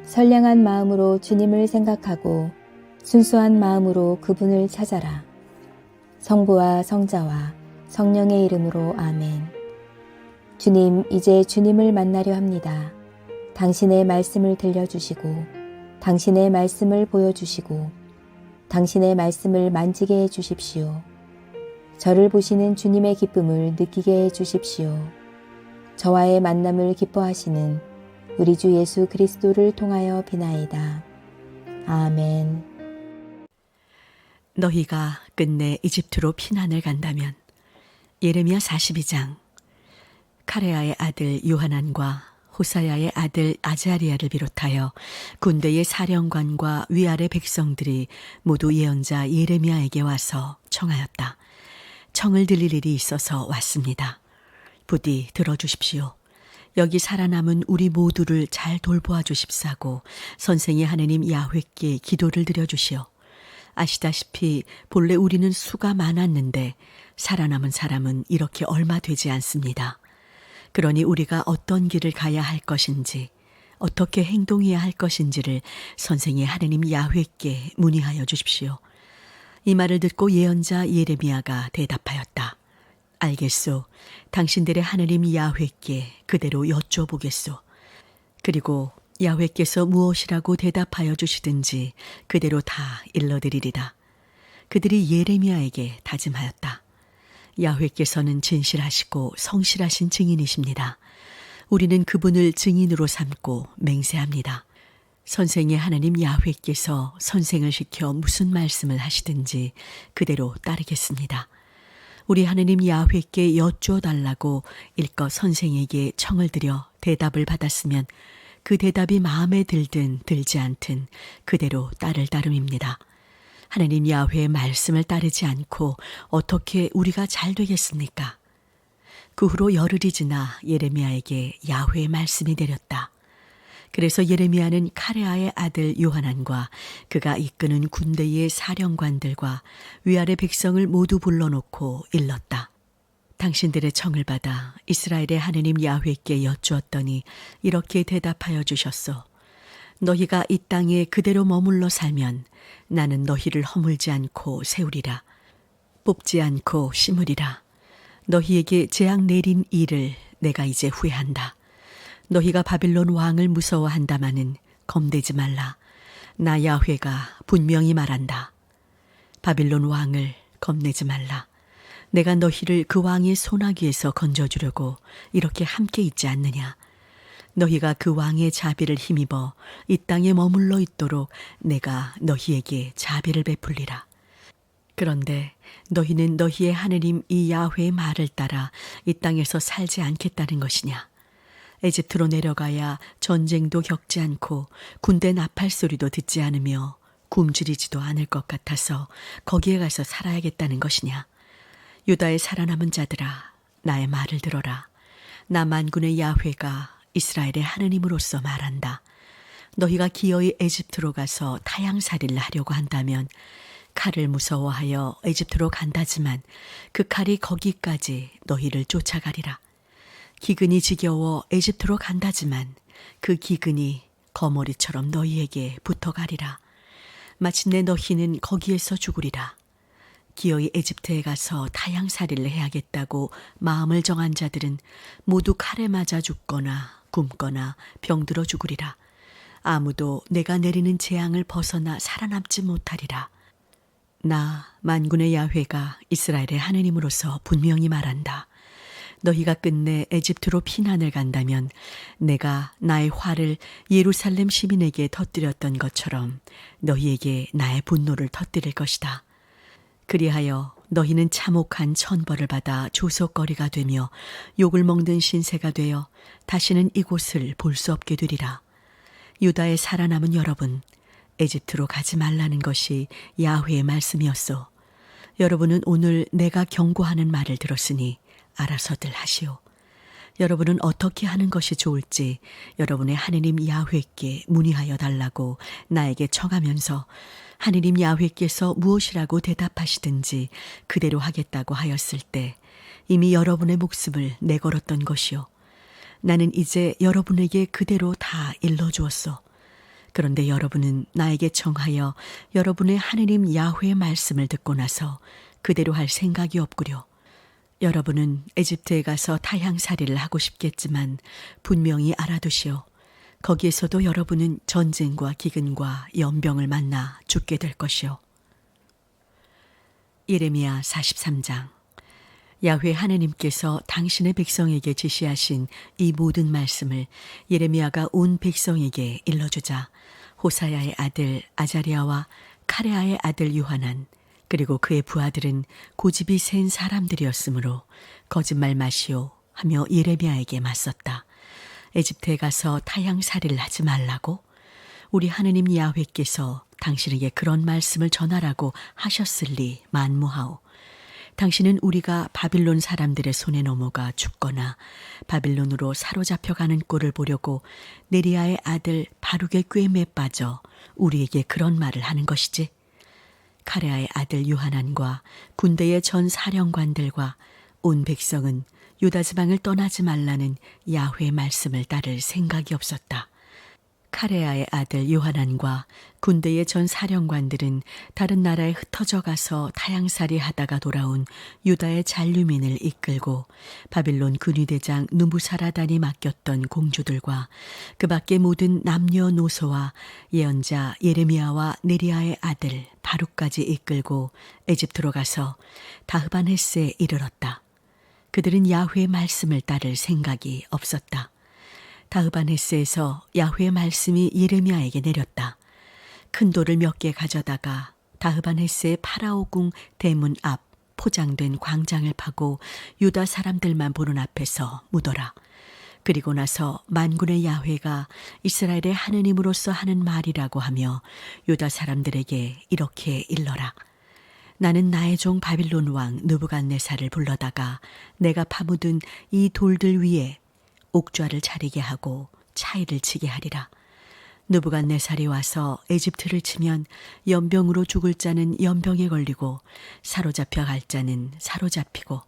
선량한 마음으로 주님을 생각하고 순수한 마음으로 그분을 찾아라. 성부와 성자와 성령의 이름으로 아멘. 주님, 이제 주님을 만나려 합니다. 당신의 말씀을 들려주시고 당신의 말씀을 보여주시고 당신의 말씀을 만지게 해주십시오. 저를 보시는 주님의 기쁨을 느끼게 해주십시오. 저와의 만남을 기뻐하시는 우리 주 예수 그리스도를 통하여 비나이다. 아멘. 너희가 끝내 이집트로 피난을 간다면. 예레미야 42장. 카레아의 아들 요하난과 호사야의 아들 아자리아를 비롯하여 군대의 사령관과 위아래 백성들이 모두 예언자 예레미야에게 와서 청하였다. 청을 들릴 일이 있어서 왔습니다. 부디 들어주십시오. 여기 살아남은 우리 모두를 잘 돌보아 주십사고 선생의 하느님 야훼께 기도를 드려주시오. 아시다시피 본래 우리는 수가 많았는데 살아남은 사람은 이렇게 얼마 되지 않습니다. 그러니 우리가 어떤 길을 가야 할 것인지 어떻게 행동해야 할 것인지를 선생의 하느님 야훼께 문의하여 주십시오. 이 말을 듣고 예언자 예레미야가 대답하였다. 알겠소. 당신들의 하느님 야훼께 그대로 여쭤보겠소. 그리고 야훼께서 무엇이라고 대답하여 주시든지 그대로 다 일러드리리라. 그들이 예레미야에게 다짐하였다. 야훼께서는 진실하시고 성실하신 증인이십니다. 우리는 그분을 증인으로 삼고 맹세합니다. 선생의 하나님 야훼께서 선생을 시켜 무슨 말씀을 하시든지 그대로 따르겠습니다. 우리 하느님 야훼께 여쭈어달라고 일껏 선생에게 청을 드려 대답을 받았으면 그 대답이 마음에 들든 들지 않든 그대로 따를 따름입니다. 하느님 야훼의 말씀을 따르지 않고 어떻게 우리가 잘 되겠습니까? 그 후로 열흘이 지나 예레미야에게 야훼의 말씀이 내렸다. 그래서 예레미야는 카레아의 아들 요하난과 그가 이끄는 군대의 사령관들과 위아래 백성을 모두 불러놓고 일렀다. 당신들의 청을 받아 이스라엘의 하느님 야훼께 여쭈었더니 이렇게 대답하여 주셨소. 너희가 이 땅에 그대로 머물러 살면 나는 너희를 허물지 않고 세우리라. 뽑지 않고 심으리라. 너희에게 재앙 내린 일을 내가 이제 후회한다. 너희가 바빌론 왕을 무서워한다마는 겁내지 말라. 나 야훼가 분명히 말한다. 바빌론 왕을 겁내지 말라. 내가 너희를 그 왕의 손아귀에서 건져주려고 이렇게 함께 있지 않느냐. 너희가 그 왕의 자비를 힘입어 이 땅에 머물러 있도록 내가 너희에게 자비를 베풀리라. 그런데 너희는 너희의 하느님 이 야훼의 말을 따라 이 땅에서 살지 않겠다는 것이냐. 에집트로 내려가야 전쟁도 겪지 않고 군대 나팔 소리도 듣지 않으며 굶주리지도 않을 것 같아서 거기에 가서 살아야겠다는 것이냐. 유다의 살아남은 자들아, 나의 말을 들어라. 나 만군의 야훼가 이스라엘의 하느님으로서 말한다. 너희가 기어이 에집트로 가서 타향살이를 하려고 한다면 칼을 무서워하여 에집트로 간다지만 그 칼이 거기까지 너희를 쫓아가리라. 기근이 지겨워 에집트로 간다지만 그 기근이 거머리처럼 너희에게 붙어가리라. 마침내 너희는 거기에서 죽으리라. 기어이 에집트에 가서 타향살이를 해야겠다고 마음을 정한 자들은 모두 칼에 맞아 죽거나 굶거나 병들어 죽으리라. 아무도 내가 내리는 재앙을 벗어나 살아남지 못하리라. 나 만군의 야훼가 이스라엘의 하느님으로서 분명히 말한다. 너희가 끝내 에집트로 피난을 간다면 내가 나의 화를 예루살렘 시민에게 터뜨렸던 것처럼 너희에게 나의 분노를 터뜨릴 것이다. 그리하여 너희는 참혹한 천벌을 받아 조속거리가 되며 욕을 먹는 신세가 되어 다시는 이곳을 볼 수 없게 되리라. 유다에 살아남은 여러분, 에집트로 가지 말라는 것이 야훼의 말씀이었소. 여러분은 오늘 내가 경고하는 말을 들었으니 알아서들 하시오. 여러분은 어떻게 하는 것이 좋을지 여러분의 하느님 야훼께 문의하여 달라고 나에게 청하면서 하느님 야훼께서 무엇이라고 대답하시든지 그대로 하겠다고 하였을 때 이미 여러분의 목숨을 내걸었던 것이요. 나는 이제 여러분에게 그대로 다 일러주었소. 그런데 여러분은 나에게 청하여 여러분의 하느님 야훼의 말씀을 듣고 나서 그대로 할 생각이 없구려. 여러분은 에집트에 가서 타향살이를 하고 싶겠지만 분명히 알아두시오. 거기에서도 여러분은 전쟁과 기근과 연병을 만나 죽게 될 것이오. 예레미야 43장. 야훼 하느님께서 당신의 백성에게 지시하신 이 모든 말씀을 예레미야가 온 백성에게 일러주자 호사야의 아들 아자리아와 카레아의 아들 요하난 그리고 그의 부하들은 고집이 센 사람들이었으므로 거짓말 마시오 하며 예레미야에게 맞섰다. 에집트에 가서 타향살이를 하지 말라고? 우리 하느님 야훼께서 당신에게 그런 말씀을 전하라고 하셨을리 만무하오. 당신은 우리가 바빌론 사람들의 손에 넘어가 죽거나 바빌론으로 사로잡혀가는 꼴을 보려고 네리야의 아들 바룩의 꾀에 빠져 우리에게 그런 말을 하는 것이지. 카레아의 아들 요하난과 군대의 전 사령관들과 온 백성은 유다 지방을 떠나지 말라는 야훼의 말씀을 따를 생각이 없었다. 카레아의 아들 요하난과 군대의 전 사령관들은 다른 나라에 흩어져 가서 타향살이 하다가 돌아온 유다의 잔류민을 이끌고 바빌론 근위대장 누부사라단이 맡겼던 공주들과 그 밖의 모든 남녀노소와 예언자 예레미야와 네리야의 아들 바룩까지 이끌고 에집트로 가서 다흐반헤스에 이르렀다. 그들은 야훼의 말씀을 따를 생각이 없었다. 다흐반헤스에서 야훼의 말씀이 예레미야에게 내렸다. 큰 돌을 몇 개 가져다가 다흐반헤스의 파라오궁 대문 앞 포장된 광장을 파고 유다 사람들만 보는 앞에서 묻어라. 그리고 나서 만군의 야훼가 이스라엘의 하느님으로서 하는 말이라고 하며 유다 사람들에게 이렇게 일러라. 나는 나의 종 바빌론 왕 느부갓네살을 불러다가 내가 파묻은 이 돌들 위에 옥좌를 차리게 하고 차이를 치게 하리라. 느부갓네살이 와서 에집트를 치면 연병으로 죽을 자는 연병에 걸리고 사로잡혀 갈 자는 사로잡히고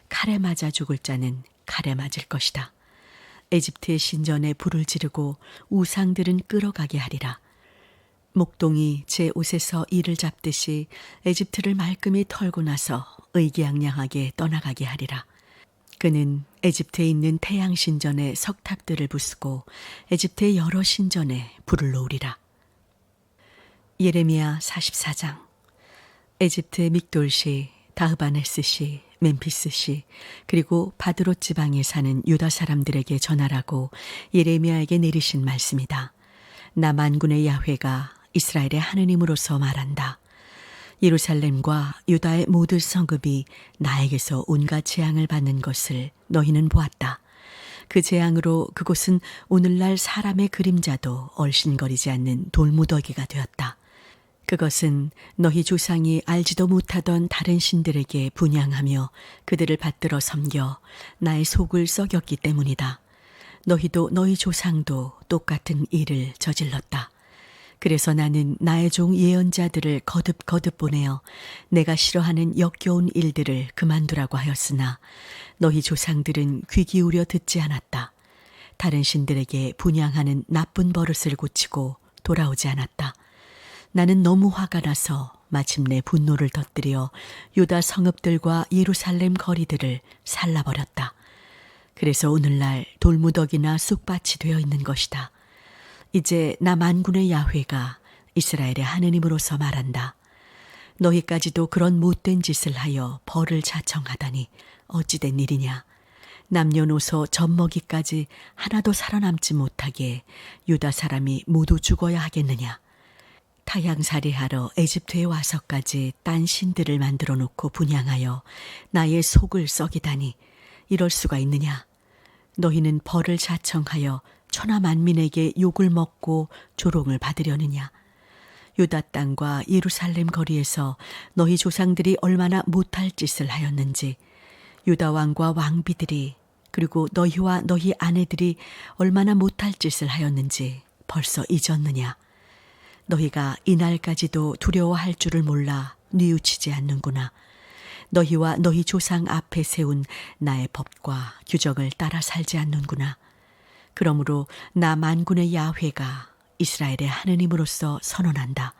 칼에 맞아 죽을 자는 칼에 맞을 것이다. 에집트의 신전에 불을 지르고 우상들은 끌어가게 하리라. 목동이 제 옷에서 이를 잡듯이 에집트를 말끔히 털고 나서 의기양양하게 떠나가게 하리라. 그는 에집트에 있는 태양 신전에 석탑들을 부수고 에집트의 여러 신전에 불을 놓으리라. 예레미야 44장. 에집트의 믹돌시, 다흐바네스시, 멤피스시 그리고 바드롯 지방에 사는 유다 사람들에게 전하라고 예레미야에게 내리신 말씀이다. 나 만군의 야훼가 이스라엘의 하느님으로서 말한다. 예루살렘과 유다의 모든 성읍이 나에게서 온갖 재앙을 받는 것을 너희는 보았다. 그 재앙으로 그곳은 오늘날 사람의 그림자도 얼씬거리지 않는 돌무더기가 되었다. 그것은 너희 조상이 알지도 못하던 다른 신들에게 분향하며 그들을 받들어 섬겨 나의 속을 썩였기 때문이다. 너희도 너희 조상도 똑같은 일을 저질렀다. 그래서 나는 나의 종 예언자들을 거듭 보내어 내가 싫어하는 역겨운 일들을 그만두라고 하였으나 너희 조상들은 귀 기울여 듣지 않았다. 다른 신들에게 분향하는 나쁜 버릇을 고치고 돌아오지 않았다. 나는 너무 화가 나서 마침내 분노를 터뜨려 유다 성읍들과 예루살렘 거리들을 살라버렸다. 그래서 오늘날 돌무더기나 쑥밭이 되어 있는 것이다. 이제 나 만군의 야훼가 이스라엘의 하느님으로서 말한다. 너희까지도 그런 못된 짓을 하여 벌을 자청하다니 어찌된 일이냐. 남녀노소 젖먹이까지 하나도 살아남지 못하게 유다 사람이 모두 죽어야 하겠느냐. 타향살이하러 에집트에 와서까지 딴 신들을 만들어 놓고 분향하여 나의 속을 썩이다니 이럴 수가 있느냐. 너희는 벌을 자청하여 천하 만민에게 욕을 먹고 조롱을 받으려느냐. 유다 땅과 예루살렘 거리에서 너희 조상들이 얼마나 못할 짓을 하였는지, 유다 왕과 왕비들이 그리고 너희와 너희 아내들이 얼마나 못할 짓을 하였는지 벌써 잊었느냐. 너희가 이날까지도 두려워할 줄을 몰라 뉘우치지 않는구나. 너희와 너희 조상 앞에 세운 나의 법과 규정을 따라 살지 않는구나. 그러므로 나 만군의 야훼가 이스라엘의 하느님으로서 선언한다.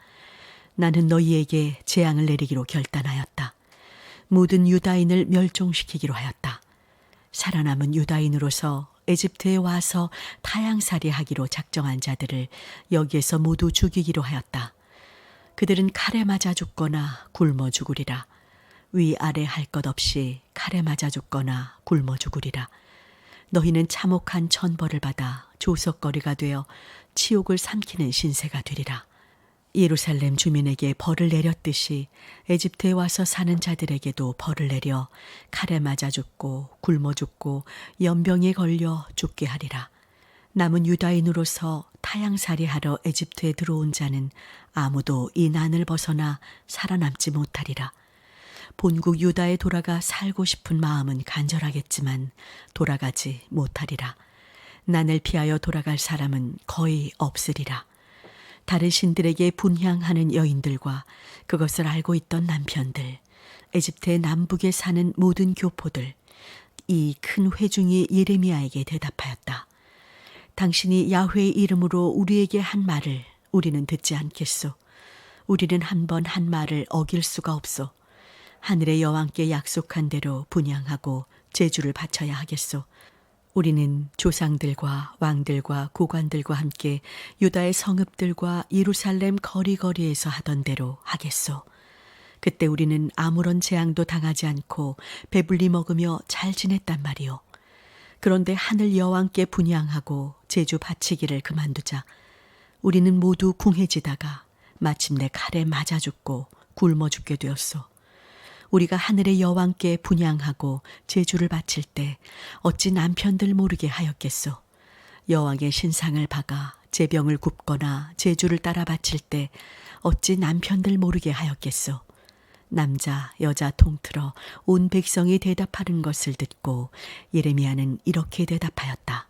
나는 너희에게 재앙을 내리기로 결단하였다. 모든 유다인을 멸종시키기로 하였다. 살아남은 유다인으로서 에집트에 와서 타향살이 하기로 작정한 자들을 여기에서 모두 죽이기로 하였다. 그들은 칼에 맞아 죽거나 굶어 죽으리라. 위아래 할 것 없이 칼에 맞아 죽거나 굶어 죽으리라. 너희는 참혹한 천벌을 받아 조석거리가 되어 치욕을 삼키는 신세가 되리라. 예루살렘 주민에게 벌을 내렸듯이 에집트에 와서 사는 자들에게도 벌을 내려 칼에 맞아 죽고 굶어 죽고 연병에 걸려 죽게 하리라. 남은 유다인으로서 타향살이 하러 에집트에 들어온 자는 아무도 이 난을 벗어나 살아남지 못하리라. 본국 유다에 돌아가 살고 싶은 마음은 간절하겠지만 돌아가지 못하리라. 난을 피하여 돌아갈 사람은 거의 없으리라. 다른 신들에게 분향하는 여인들과 그것을 알고 있던 남편들, 에집트의 남북에 사는 모든 교포들, 이 큰 회중이 예레미야에게 대답하였다. 당신이 야훼의 이름으로 우리에게 한 말을 우리는 듣지 않겠소. 우리는 한 번 한 말을 어길 수가 없소. 하늘의 여왕께 약속한 대로 분향하고 제주를 바쳐야 하겠소. 우리는 조상들과 왕들과 고관들과 함께 유다의 성읍들과 예루살렘 거리거리에서 하던 대로 하겠소. 그때 우리는 아무런 재앙도 당하지 않고 배불리 먹으며 잘 지냈단 말이오. 그런데 하늘 여왕께 분향하고 제주 바치기를 그만두자 우리는 모두 궁해지다가 마침내 칼에 맞아 죽고 굶어 죽게 되었소. 우리가 하늘의 여왕께 분향하고 제주를 바칠 때 어찌 남편들 모르게 하였겠소. 여왕의 신상을 박아 제병을 굽거나 제주를 따라 바칠 때 어찌 남편들 모르게 하였겠소. 남자 여자 통틀어 온 백성이 대답하는 것을 듣고 예레미야는 이렇게 대답하였다.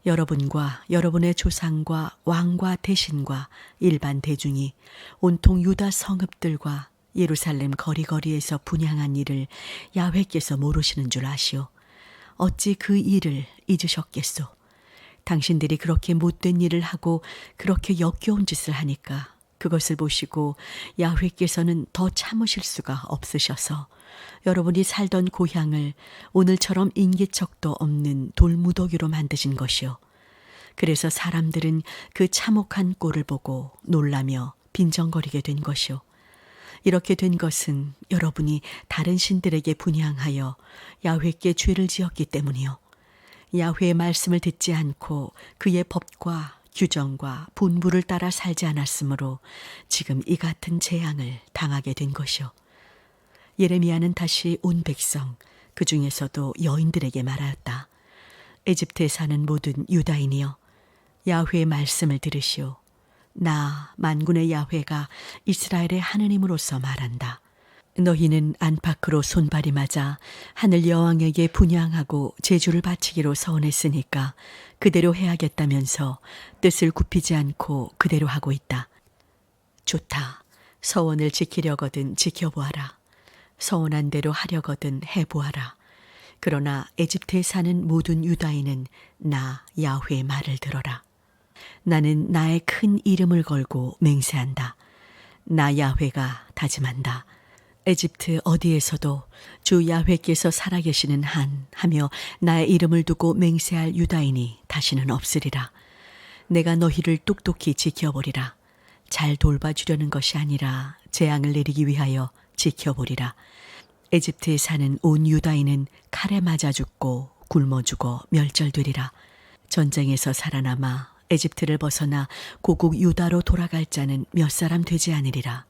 여러분과 여러분의 조상과 왕과 대신과 일반 대중이 온통 유다 성읍들과 예루살렘 거리거리에서 분향한 일을 야훼께서 모르시는 줄 아시오. 어찌 그 일을 잊으셨겠소. 당신들이 그렇게 못된 일을 하고 그렇게 역겨운 짓을 하니까 그것을 보시고 야훼께서는 더 참으실 수가 없으셔서 여러분이 살던 고향을 오늘처럼 인기척도 없는 돌무더기로 만드신 것이요. 그래서 사람들은 그 참혹한 꼴을 보고 놀라며 빈정거리게 된 것이요. 이렇게 된 것은 여러분이 다른 신들에게 분향하여 야훼께 죄를 지었기 때문이요. 야훼의 말씀을 듣지 않고 그의 법과 규정과 분부를 따라 살지 않았으므로 지금 이 같은 재앙을 당하게 된 것이요. 예레미야는 다시 온 백성, 그 중에서도 여인들에게 말하였다. 에집트에 사는 모든 유다인이여, 야훼의 말씀을 들으시오. 나 만군의 야훼가 이스라엘의 하느님으로서 말한다. 너희는 안팎으로 손발이 맞아 하늘 여왕에게 분향하고 제주를 바치기로 서원했으니까 그대로 해야겠다면서 뜻을 굽히지 않고 그대로 하고 있다. 좋다. 서원을 지키려거든 지켜보아라. 서원한 대로 하려거든 해보아라. 그러나 에집트에 사는 모든 유다인은 나 야훼의 말을 들어라. 나는 나의 큰 이름을 걸고 맹세한다. 나 야훼가 다짐한다. 에집트 어디에서도 주 야훼께서 살아계시는 한 하며 나의 이름을 두고 맹세할 유다인이 다시는 없으리라. 내가 너희를 똑똑히 지켜보리라. 잘 돌봐주려는 것이 아니라 재앙을 내리기 위하여 지켜보리라. 에집트에 사는 온 유다인은 칼에 맞아 죽고 굶어 죽어 멸절되리라. 전쟁에서 살아남아 에집트를 벗어나 고국 유다로 돌아갈 자는 몇 사람 되지 않으리라.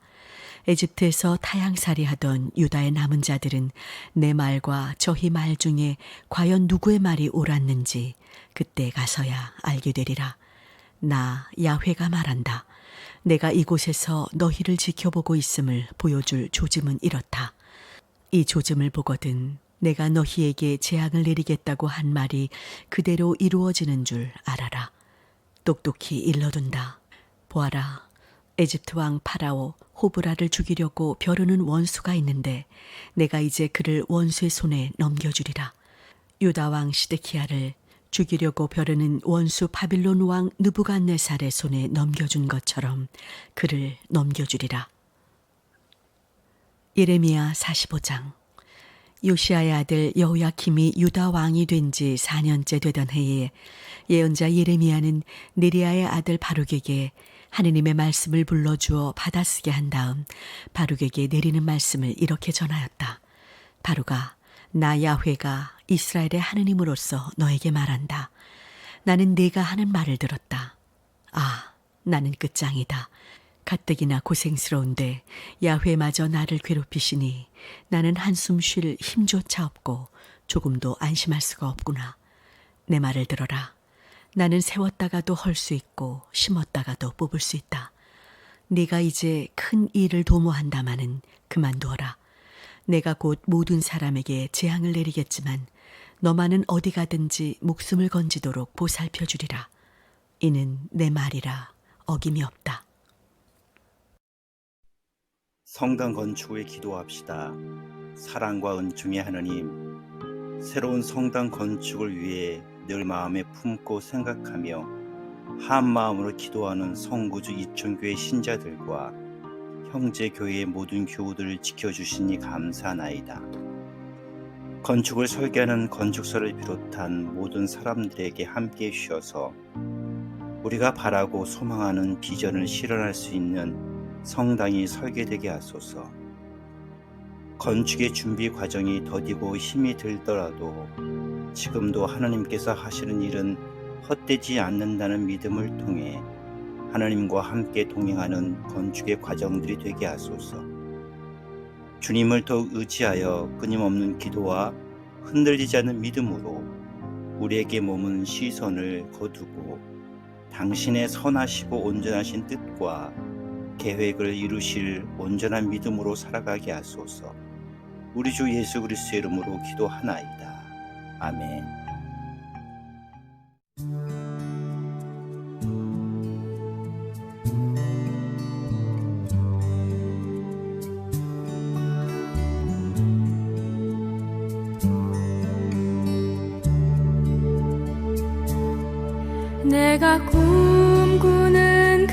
에집트에서 타향살이 하던 유다의 남은 자들은 내 말과 저희 말 중에 과연 누구의 말이 옳았는지 그때 가서야 알게 되리라. 나 야훼가 말한다. 내가 이곳에서 너희를 지켜보고 있음을 보여줄 조짐은 이렇다. 이 조짐을 보거든 내가 너희에게 재앙을 내리겠다고 한 말이 그대로 이루어지는 줄 알아라. 똑똑히 일러둔다. 보아라. 에집트 왕 파라오 호브라를 죽이려고 벼르는 원수가 있는데 내가 이제 그를 원수의 손에 넘겨주리라. 유다 왕 시드키야를 죽이려고 벼르는 원수 바빌론 왕 느부갓네살의 손에 넘겨준 것처럼 그를 넘겨주리라. 예레미야 45장. 요시아의 아들 여호야킴이 유다 왕이 된 지 4년째 되던 해에 예언자 예레미야는 느리아의 아들 바룩에게 하느님의 말씀을 불러주어 받아쓰게 한 다음 바룩에게 내리는 말씀을 이렇게 전하였다. 바룩아, 나 야훼가 이스라엘의 하느님으로서 너에게 말한다. 나는 네가 하는 말을 들었다. 아, 나는 끝장이다. 가뜩이나 고생스러운데 야훼마저 나를 괴롭히시니 나는 한숨 쉴 힘조차 없고 조금도 안심할 수가 없구나. 내 말을 들어라. 나는 세웠다가도 헐 수 있고 심었다가도 뽑을 수 있다. 네가 이제 큰 일을 도모한다마는 그만두어라. 내가 곧 모든 사람에게 재앙을 내리겠지만 너만은 어디 가든지 목숨을 건지도록 보살펴 주리라. 이는 내 말이라 어김이 없다. 성당 건축을 기도합시다. 사랑과 은총의 하느님, 새로운 성당 건축을 위해 늘 마음에 품고 생각하며 한 마음으로 기도하는 성구주 이촌교회 신자들과 형제 교회의 모든 교우들을 지켜주시니 감사하나이다. 건축을 설계하는 건축사를 비롯한 모든 사람들에게 함께해 주셔서 우리가 바라고 소망하는 비전을 실현할 수 있는 성당이 설계되게 하소서. 건축의 준비 과정이 더디고 힘이 들더라도 지금도 하나님께서 하시는 일은 헛되지 않는다는 믿음을 통해 하나님과 함께 동행하는 건축의 과정들이 되게 하소서. 주님을 더욱 의지하여 끊임없는 기도와 흔들리지 않는 믿음으로 우리에게 머무는 시선을 거두고 당신의 선하시고 온전하신 뜻과 계획을 이루실 온전한 믿음으로 살아가게 하소서. 우리 주 예수 그리스도의 이름으로 기도하나이다. 아멘. 내가 꿈꾸는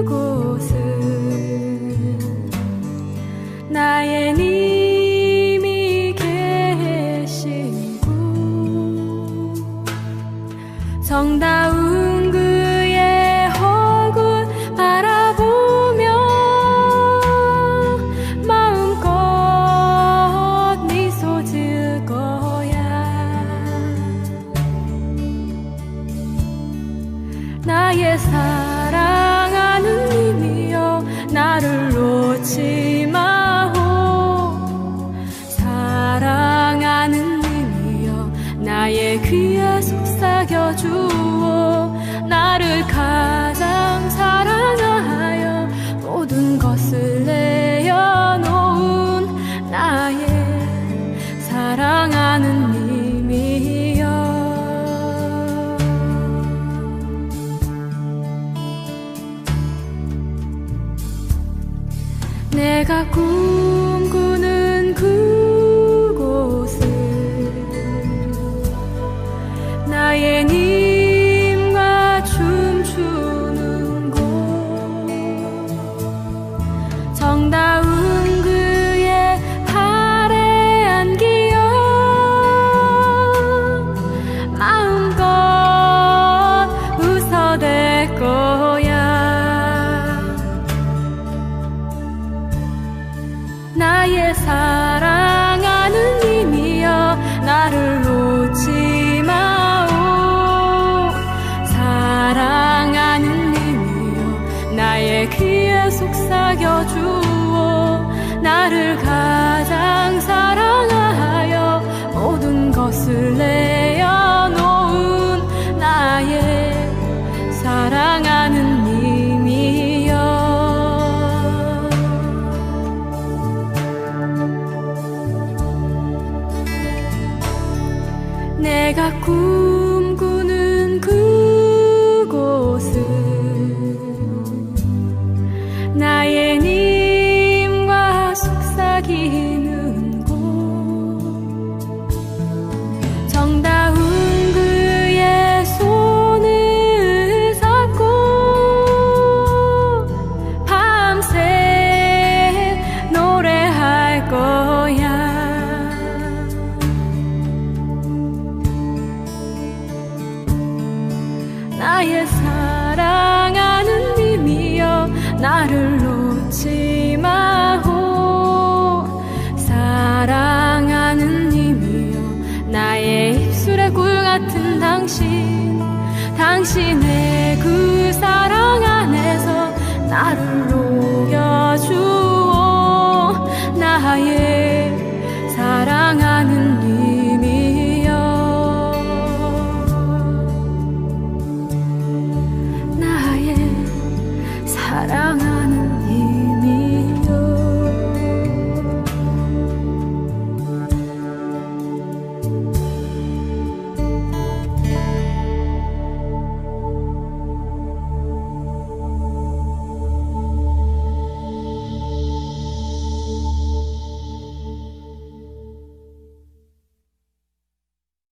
그곳은 나의 님이 계시고 정다운 그의 얼굴 바라보며 마음껏 미소 지을 거야. 나의 사랑하는 님이여 나를 놓지 마오. 사랑하는 님이여 나의 귀에 속삭여 주오. 나를 가장 사랑하여 모든 것을 내어놓은 나의 사랑하는 님이여. 내가 꿈꾸는 그곳은 나의 님과 춤추는 곳 정다운 그의 발에 안기어 마음껏 웃어댈 거야. 나의 사랑하는 님이여 나를 놓지 마오. 나의 사랑하는 님이여 나를 놓지 마오 사랑하는 님이여 나의 입술의 꿀 같은 당신의 그 사랑 안에서 나를 놓지